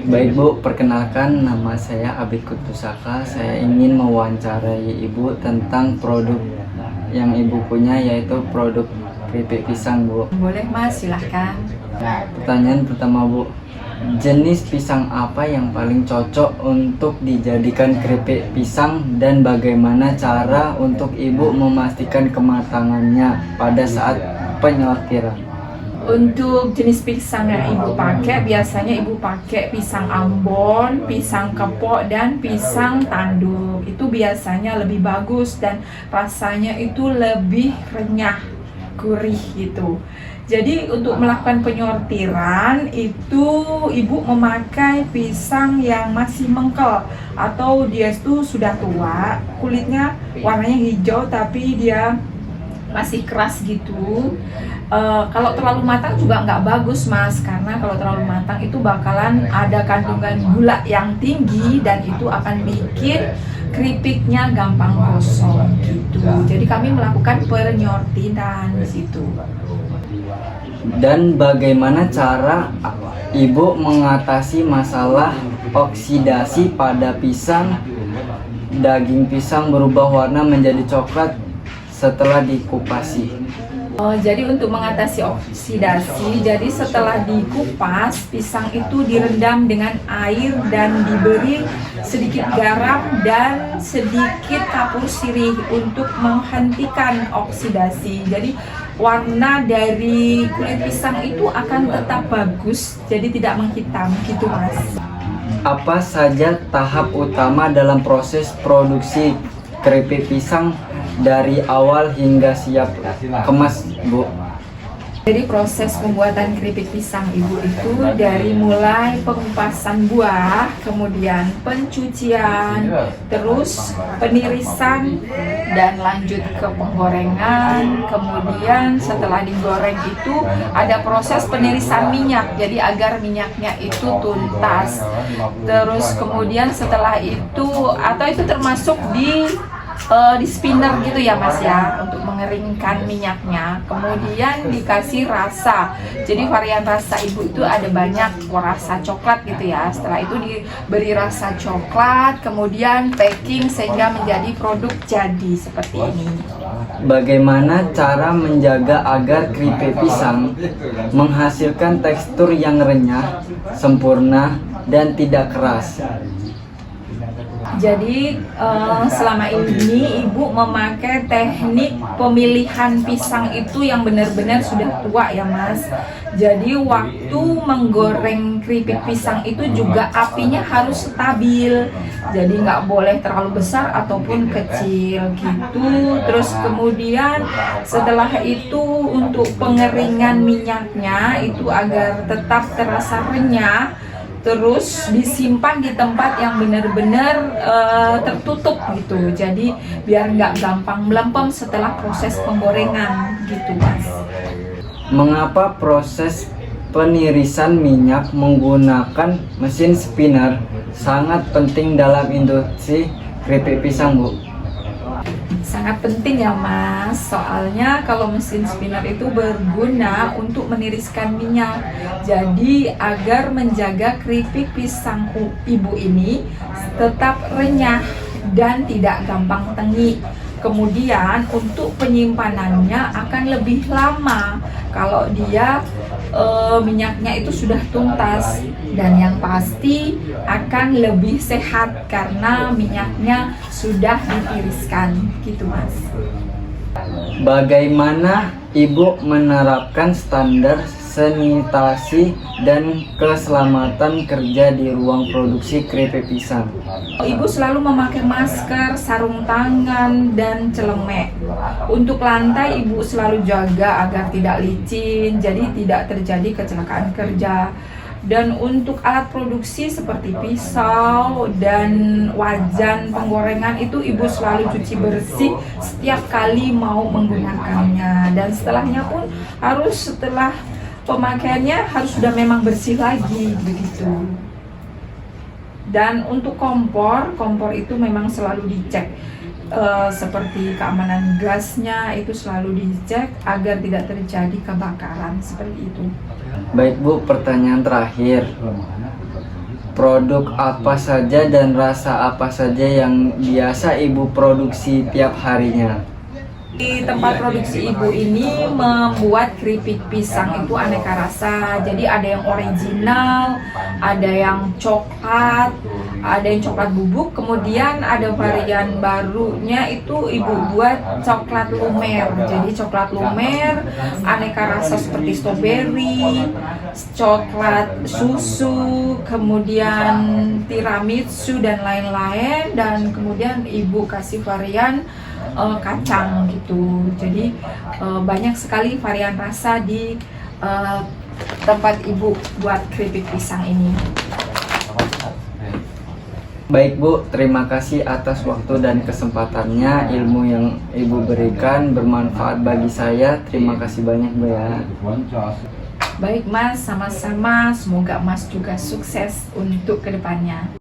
Baik Bu, perkenalkan nama saya Abid Kutpusaka. Saya ingin mewawancarai Ibu tentang produk yang Ibu punya, yaitu produk keripik pisang Bu. Boleh Mas, silahkan. Pertanyaan pertama Bu, jenis pisang apa yang paling cocok untuk dijadikan keripik pisang dan bagaimana cara untuk Ibu memastikan kematangannya pada saat penyortiran? Untuk jenis pisang yang Ibu pakai, biasanya Ibu pakai pisang Ambon, pisang kepok, dan pisang tanduk. Itu biasanya lebih bagus dan rasanya itu lebih renyah, gurih gitu. Jadi untuk melakukan penyortiran itu Ibu memakai pisang yang masih mengkel atau dia itu sudah tua, kulitnya warnanya hijau tapi dia masih keras gitu. Kalau terlalu matang juga nggak bagus Mas, karena kalau terlalu matang itu bakalan ada kandungan gula yang tinggi dan itu akan bikin keripiknya gampang gosong gitu. Jadi kami melakukan penyortiran di situ. Dan bagaimana cara Ibu mengatasi masalah oksidasi pada pisang, daging pisang berubah warna menjadi coklat setelah dikupasi? Jadi untuk mengatasi oksidasi, jadi setelah dikupas, pisang itu direndam dengan air dan diberi sedikit garam dan sedikit kapur sirih untuk menghentikan oksidasi. Jadi warna dari kulit pisang itu akan tetap bagus, jadi tidak menghitam gitu Mas. Apa saja tahap utama dalam proses produksi keripik pisang dari awal hingga siap kemas Bu? Jadi proses pembuatan keripik pisang Ibu itu dari mulai pengupasan buah, kemudian pencucian, terus penirisan, dan lanjut ke penggorengan. Kemudian setelah digoreng itu ada proses penirisan minyak, jadi agar minyaknya itu tuntas. Terus kemudian setelah itu, atau itu termasuk di spinner gitu ya Mas ya, untuk mengeringkan minyaknya. Kemudian dikasih rasa, jadi varian rasa Ibu itu ada banyak, rasa coklat gitu ya. Setelah itu diberi rasa coklat, kemudian packing sehingga menjadi produk jadi seperti ini. Bagaimana cara menjaga agar keripik pisang menghasilkan tekstur yang renyah, sempurna, dan tidak keras? Jadi selama ini Ibu memakai teknik pemilihan pisang itu yang benar-benar sudah tua ya Mas. Jadi waktu menggoreng keripik pisang itu juga apinya harus stabil. Jadi nggak boleh terlalu besar ataupun kecil gitu. Terus kemudian setelah itu untuk pengeringan minyaknya itu agar tetap terasa renyah, terus disimpan di tempat yang benar-benar tertutup gitu. Jadi biar nggak gampang melempem setelah proses penggorengan gitu Mas. Mengapa proses penirisan minyak menggunakan mesin spinner sangat penting dalam industri keripik pisang Bu? Sangat penting ya Mas, soalnya kalau mesin spinner itu berguna untuk meniriskan minyak. Jadi agar menjaga keripik pisang Ibu ini tetap renyah dan tidak gampang tengik. Kemudian untuk penyimpanannya akan lebih lama kalau dia minyaknya itu sudah tuntas, dan yang pasti akan lebih sehat karena minyaknya sudah ditiriskan gitu Mas. Bagaimana Ibu menerapkan standar sanitasi dan keselamatan kerja di ruang produksi keripik pisang? Ibu selalu memakai masker, sarung tangan, dan celemek. Untuk lantai Ibu selalu jaga agar tidak licin, jadi tidak terjadi kecelakaan kerja. Dan untuk alat produksi seperti pisau dan wajan penggorengan itu Ibu selalu cuci bersih setiap kali mau menggunakannya. Dan setelahnya pun harus, setelah pemakaiannya harus sudah memang bersih lagi begitu. Dan untuk kompor itu memang selalu dicek, seperti keamanan gasnya itu selalu dicek agar tidak terjadi kebakaran seperti itu. Baik Bu, pertanyaan terakhir. produk apa saja dan rasa apa saja yang biasa Ibu produksi tiap harinya? Di tempat produksi ibu ini membuat keripik pisang itu aneka rasa. Jadi ada yang original, ada yang coklat, ada yang coklat bubuk. Kemudian ada varian barunya itu ibu buat coklat lumer. Jadi coklat lumer, aneka rasa seperti stroberi, coklat susu, kemudian tiramisu dan lain-lain. Dan kemudian ibu kasih varian kacang gitu. Jadi banyak sekali varian rasa di tempat ibu buat keripik pisang ini. Baik Bu, terima kasih atas waktu dan kesempatannya. Ilmu yang Ibu berikan bermanfaat bagi saya. Terima kasih banyak Bu ya. Baik Mas, sama-sama. Semoga Mas juga sukses untuk kedepannya.